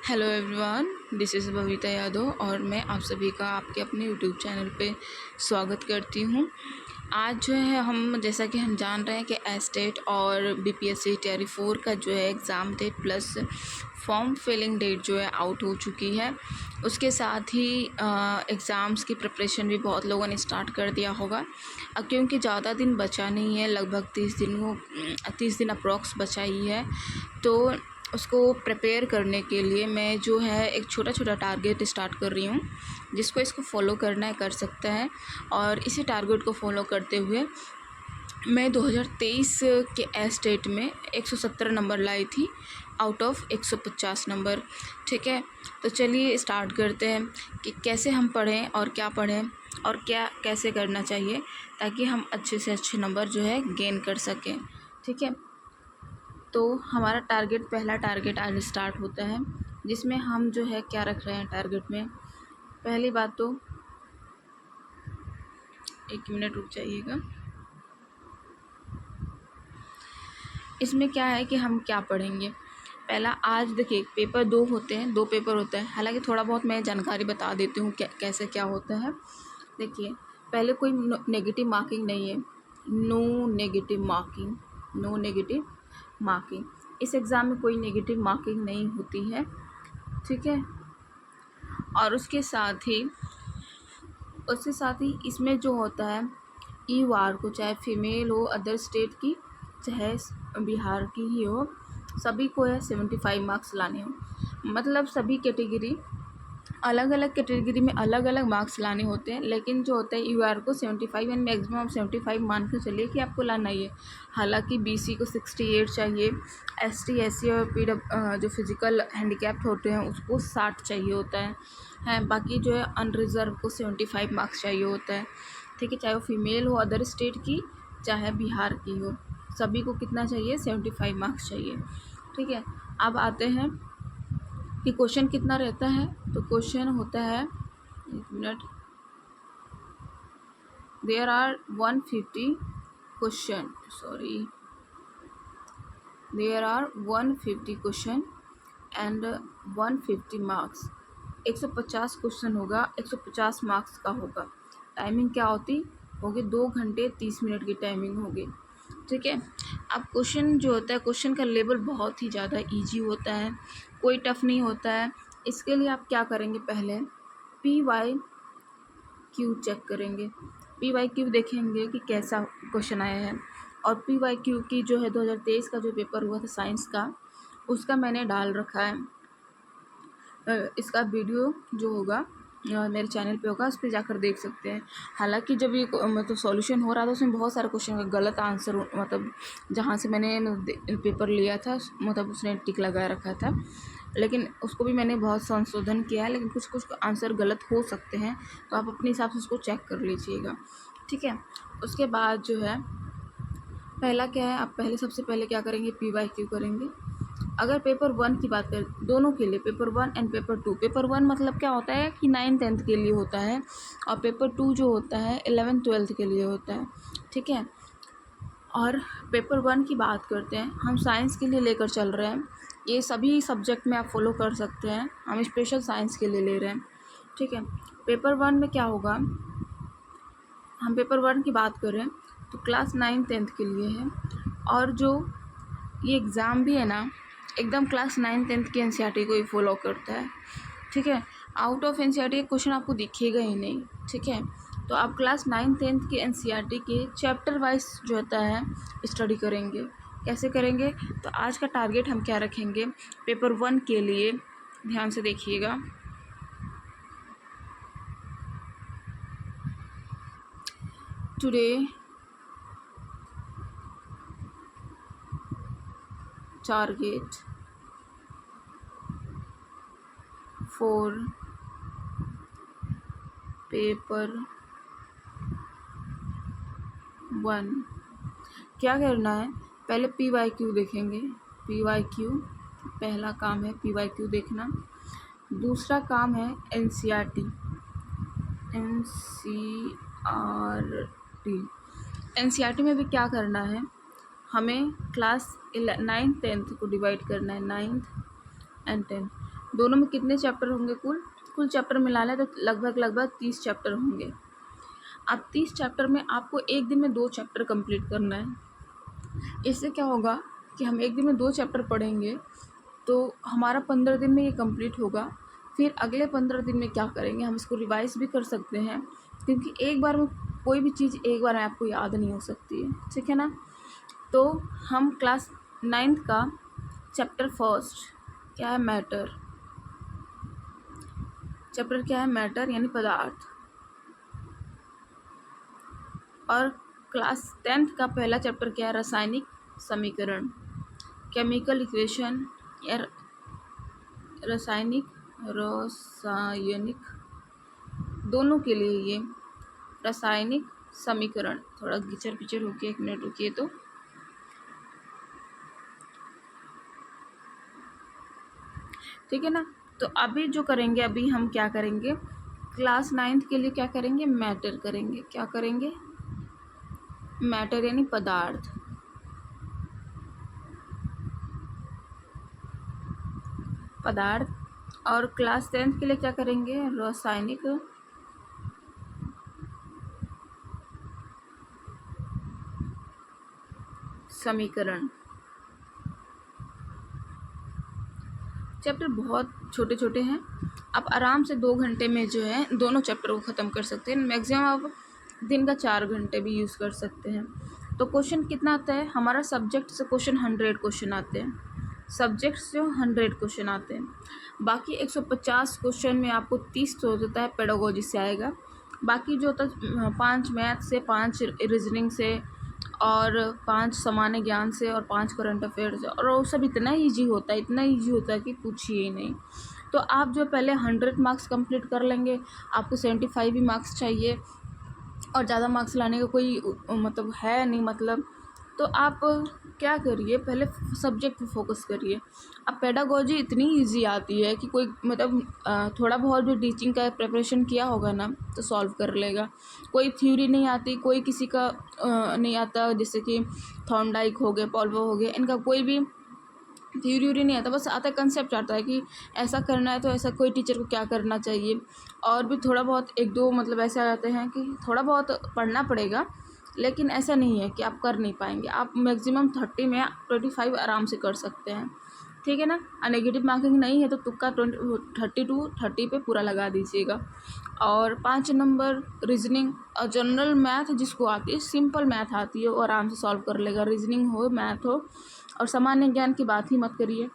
Hello everyone, this is Babita Yadav और मैं आप सभी का आपके अपने यूट्यूब चैनल पे स्वागत करती हूँ। आज जो है हम जैसा कि हम जान रहे हैं कि एस्टेट और बीपीएससी टियर 4 का जो है exam date plus form filling date जो है आउट हो चुकी है। उसके साथ ही एग्ज़ाम्स की प्रिपरेशन भी बहुत लोगों ने स्टार्ट कर दिया होगा। क्योंकि ज़्यादा दिन बचा नहीं है, लगभग 30 दिन अप्रॉक्स बचा ही है, तो उसको प्रिपेयर करने के लिए मैं जो है एक छोटा छोटा टारगेट स्टार्ट कर रही हूँ। जिसको इसको फॉलो करना है कर सकता है, और इसी टारगेट को फॉलो करते हुए मैं 2023 के एस्टेट में 170 नंबर लाई थी आउट ऑफ 150 नंबर। ठीक है, तो चलिए स्टार्ट करते हैं कि कैसे हम पढ़ें और क्या पढ़ें और क्या कैसे करना चाहिए ताकि हम अच्छे से अच्छे नंबर जो है गेन कर सकें। ठीक है, तो हमारा पहला टारगेट आज स्टार्ट होता है, जिसमें हम जो है क्या रख रहे हैं टारगेट में। पहली बात तो 1 मिनट रुक जाइएगा। इसमें क्या है कि हम क्या पढ़ेंगे। पहला आज देखिए पेपर 2 होते हैं, 2 पेपर होता है। हालांकि थोड़ा बहुत मैं जानकारी बता देती हूँ कैसे क्या होता है। देखिए, पहले कोई नेगेटिव मार्किंग नहीं है, नो नेगेटिव मार्किंग। इस एग्ज़ाम में कोई नेगेटिव मार्किंग नहीं होती है। ठीक है, और उसके साथ ही इसमें जो होता है EOR को, चाहे फीमेल हो, अदर स्टेट की, चाहे बिहार की ही हो, सभी को है 75 मार्क्स लाने हो। मतलब सभी कैटेगरी अलग अलग कैटेगरी में अलग अलग मार्क्स लाने होते हैं, लेकिन जो होता है EOR को 75 एंड मैक्सिमम 75 मान के चलिए कि आपको लाना ही है। हालांकि BC को 68 चाहिए, ST SC और जो फिज़िकल हैंडीकैप्ड होते हैं उसको 60 चाहिए होता है। बाकी जो है अनरिज़र्व को 75 मार्क्स चाहिए होता है। ठीक है, चाहे वो फीमेल हो अदर स्टेट की, चाहे बिहार की हो, सभी को कितना चाहिए, 75 मार्क्स चाहिए। ठीक है, अब आते हैं कि क्वेश्चन कितना रहता है। तो क्वेश्चन होता है, 1 minute, there are 150 question, there are 150 question and 150 marks. 150 question होगा, 150 मार्क्स का होगा। टाइमिंग क्या होगी 2 घंटे 30 मिनट की टाइमिंग होगी। ठीक है, अब क्वेश्चन जो होता है, क्वेश्चन का लेवल बहुत ही ज़्यादा इजी होता है, कोई टफ नहीं होता है। इसके लिए आप क्या करेंगे, पहले PYQ चेक करेंगे। PYQ देखेंगे कि कैसा क्वेश्चन आया है। और PYQ की जो है 2023 का जो पेपर हुआ था साइंस का, उसका मैंने डाल रखा है। इसका वीडियो जो होगा मेरे चैनल पे होगा, उस पर जाकर देख सकते हैं। हालांकि जब ये मतलब सॉल्यूशन हो रहा था उसमें बहुत सारे क्वेश्चन का गलत आंसर, मतलब जहाँ से मैंने पेपर लिया था मतलब उसने टिक लगा रखा था, लेकिन उसको भी मैंने बहुत संशोधन किया है। लेकिन कुछ कुछ आंसर गलत हो सकते हैं, तो आप अपने हिसाब से उसको चेक कर लीजिएगा। ठीक है, उसके बाद जो है पहला क्या है, आप सबसे पहले क्या करेंगे, PYQ करेंगे। अगर पेपर 1 की बात करें, दोनों के लिए, पेपर 1 एंड पेपर 2। पेपर 1 मतलब क्या होता है कि 9th-10th के लिए होता है, और पेपर 2 जो होता है 11th-12th के लिए होता है। ठीक है, और पेपर 1 की बात करते हैं, हम साइंस के लिए लेकर चल रहे हैं। ये सभी सब्जेक्ट में आप फॉलो कर सकते हैं, हम स्पेशल साइंस के लिए ले रहे हैं। ठीक है, पेपर 1 में क्या होगा, हम पेपर 1 की बात करें तो क्लास 9th-10th के लिए है। और जो ये एग्ज़ाम भी है ना, एकदम क्लास 9th-10th की NCERT को ही फॉलो करता है। ठीक है, आउट ऑफ NCERT क्वेश्चन आपको दिखेगा ही नहीं। ठीक है, तो आप क्लास 9th-10th के NCERT के चैप्टर वाइज जो होता है स्टडी करेंगे। कैसे करेंगे, तो आज का टारगेट हम क्या रखेंगे पेपर 1 के लिए, ध्यान से देखिएगा। टुडे टारगेट फॉर पेपर 1 क्या करना है, पहले PYQ देखेंगे। PYQ पहला काम है, PYQ देखना। दूसरा काम है NCERT। NCERT में भी क्या करना है, हमें क्लास 9th-10th को डिवाइड करना है, 9th एंड 10th। दोनों में कितने चैप्टर होंगे? कुल चैप्टर मिला लें तो लगभग 30 चैप्टर होंगे। अब 30 चैप्टर में आपको एक दिन में 2 चैप्टर कंप्लीट करना है। इससे क्या होगा कि हम एक दिन में 2 चैप्टर पढ़ेंगे तो हमारा 15 दिन में ये कंप्लीट होगा। फिर अगले 15 दिन में क्या करेंगे, हम इसको रिवाइज़ भी कर सकते हैं, क्योंकि एक बार में कोई भी चीज़ एक बार में आपको याद नहीं हो सकती है, ठीक है ना। तो हम क्लास 9th का चैप्टर फर्स्ट क्या है? मैटर। चैप्टर क्या है? मैटर यानी पदार्थ। और क्लास 10th का पहला चैप्टर क्या है? रासायनिक समीकरण, केमिकल इक्वेशन या रासायनिक दोनों के लिए ये रासायनिक समीकरण। थोड़ा गिचर पिचर होके 1 मिनट रुकिए। तो ठीक है ना। तो अभी जो करेंगे, अभी हम क्या करेंगे, क्लास 9th के लिए क्या करेंगे? मैटर करेंगे। क्या करेंगे? मैटर यानी पदार्थ। और क्लास 10th के लिए क्या करेंगे? रासायनिक समीकरण। चैप्टर बहुत छोटे छोटे हैं, आप आराम से 2 घंटे में जो है दोनों चैप्टर को ख़त्म कर सकते हैं। मैक्सिमम आप दिन का 4 घंटे भी यूज़ कर सकते हैं। तो क्वेश्चन कितना आता है हमारा? सब्जेक्ट से क्वेश्चन 100 क्वेश्चन आते हैं। सब्जेक्ट से 100 क्वेश्चन आते हैं। बाकी 150 क्वेश्चन में आपको 30 तो होता है पेडागोजी से आएगा। बाकी जो होता है 5 मैथ से, 5 रीजनिंग से और 5 सामान्य ज्ञान से और 5 करंट अफेयर से, और वो सब इतना ईजी होता है कि पूछिए ही नहीं। तो आप जो पहले 100 मार्क्स कंप्लीट कर लेंगे, आपको 75 भी मार्क्स चाहिए और ज़्यादा मार्क्स लाने का कोई मतलब है नहीं मतलब। तो आप क्या करिए, पहले सब्जेक्ट पे फोकस करिए। अब पेडागोजी इतनी इजी आती है कि कोई मतलब थोड़ा बहुत भी टीचिंग का प्रिपरेशन किया होगा ना तो सॉल्व कर लेगा। कोई थ्योरी नहीं आती, कोई किसी का नहीं आता, जैसे कि थॉर्नडाइक हो गए, पॉल्वो हो गए, इनका कोई भी थ्योरी नहीं आता, बस आता है कंसेप्ट आता है कि ऐसा करना है तो ऐसा कोई टीचर को क्या करना चाहिए। और भी थोड़ा बहुत 1-2 मतलब ऐसे आ जाते हैं कि थोड़ा बहुत पढ़ना पड़ेगा, लेकिन ऐसा नहीं है कि आप कर नहीं पाएंगे। आप मैक्सिमम 30 में 25 आराम से कर सकते हैं, ठीक है ना। नेगेटिव मार्किंग नहीं है तो तुक्का 30 पे पूरा लगा दीजिएगा। और 5 नंबर रीजनिंग और जनरल मैथ जिसको आती है, सिंपल मैथ आती है वो आराम से सॉल्व कर लेगा। रीजनिंग हो, मैथ हो, और सामान्य ज्ञान की बात ही मत करिए,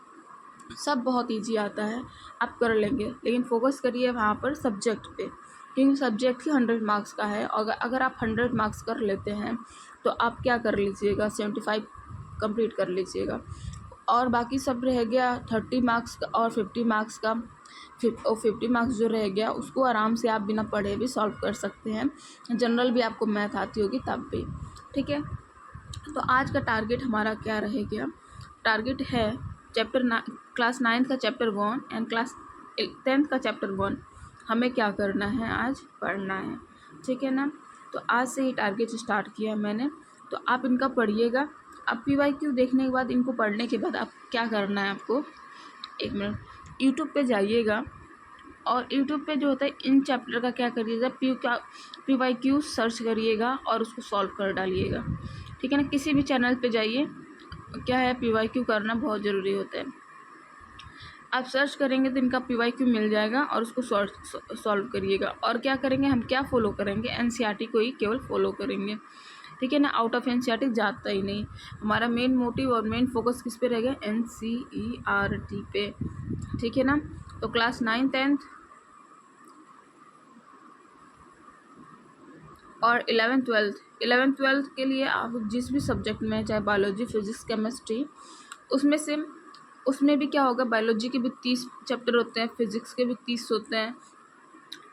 सब बहुत इजी आता है, आप कर लेंगे। लेकिन फोकस करिए वहाँ पर सब्जेक्ट पे, क्योंकि सब्जेक्ट ही 100 मार्क्स का है। और अगर आप 100 मार्क्स कर लेते हैं तो आप क्या कर लीजिएगा, 75 कंप्लीट कर लीजिएगा। और बाकी सब रह गया 30 मार्क्स का और 50 मार्क्स का। 50 मार्क्स जो रह गया उसको आराम से आप बिना पढ़े भी सॉल्व कर सकते हैं। जनरल भी आपको मैथ आती होगी तब भी, ठीक है। तो आज का टारगेट हमारा क्या रह गया? टारगेट है क्लास 9th का चैप्टर 1 एंड क्लास 10th का चैप्टर 1 हमें क्या करना है? आज पढ़ना है, ठीक है ना। तो आज से ही टारगेट स्टार्ट किया है मैंने, तो आप इनका पढ़िएगा। अब PYQ देखने के बाद, इनको पढ़ने के बाद आप क्या करना है आपको, 1 मिनट यूट्यूब पे जाइएगा और यूट्यूब पे जो होता है इन चैप्टर का क्या करिएगा, PYQ सर्च करिएगा और उसको सॉल्व कर डालिएगा, ठीक है ना। किसी भी चैनल पे जाइए, क्या है PYQ करना बहुत ज़रूरी होता है। आप सर्च करेंगे तो इनका PYQ मिल जाएगा और उसको सॉल्व करिएगा। और क्या करेंगे, हम क्या फॉलो करेंगे, NCERT को ही केवल फॉलो करेंगे, ठीक है ना। आउट ऑफ NCERT जाता ही नहीं। हमारा मेन मोटिव और मेन फोकस किस पे रहेगा? NCERT पे, ठीक है ना। तो क्लास 9, 10th और 11th 12th के लिए आप जिस भी सब्जेक्ट में, चाहे बायोलॉजी, फिजिक्स, केमिस्ट्री, उसमें भी क्या होगा, बायोलॉजी के भी 30 चैप्टर होते हैं, फिजिक्स के भी 30 होते हैं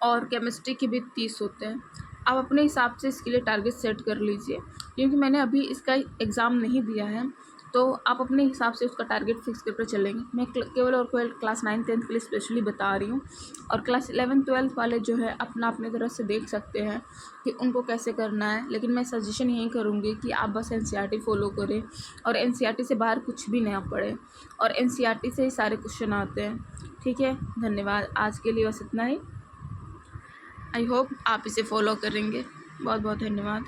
और केमिस्ट्री के भी 30 होते हैं। आप अपने हिसाब से इसके लिए टारगेट सेट कर लीजिए, क्योंकि मैंने अभी इसका एग्ज़ाम नहीं दिया है। तो आप अपने हिसाब से उसका टारगेट फिक्स करके चलेंगे। मैं केवल और केवल क्लास 9-10 के लिए स्पेशली बता रही हूँ, और क्लास 11-12 वाले जो है अपना अपने तरफ से देख सकते हैं कि उनको कैसे करना है। लेकिन मैं सजेशन यही करूँगी कि आप बस एनसीईआरटी फॉलो करें और एनसीईआरटी से बाहर कुछ भी ना पढ़ें, और एनसीईआरटी से ही सारे क्वेश्चन आते हैं। ठीक है, धन्यवाद। आज के लिए बस इतना ही। आई होप आप इसे फॉलो करेंगे। बहुत बहुत धन्यवाद।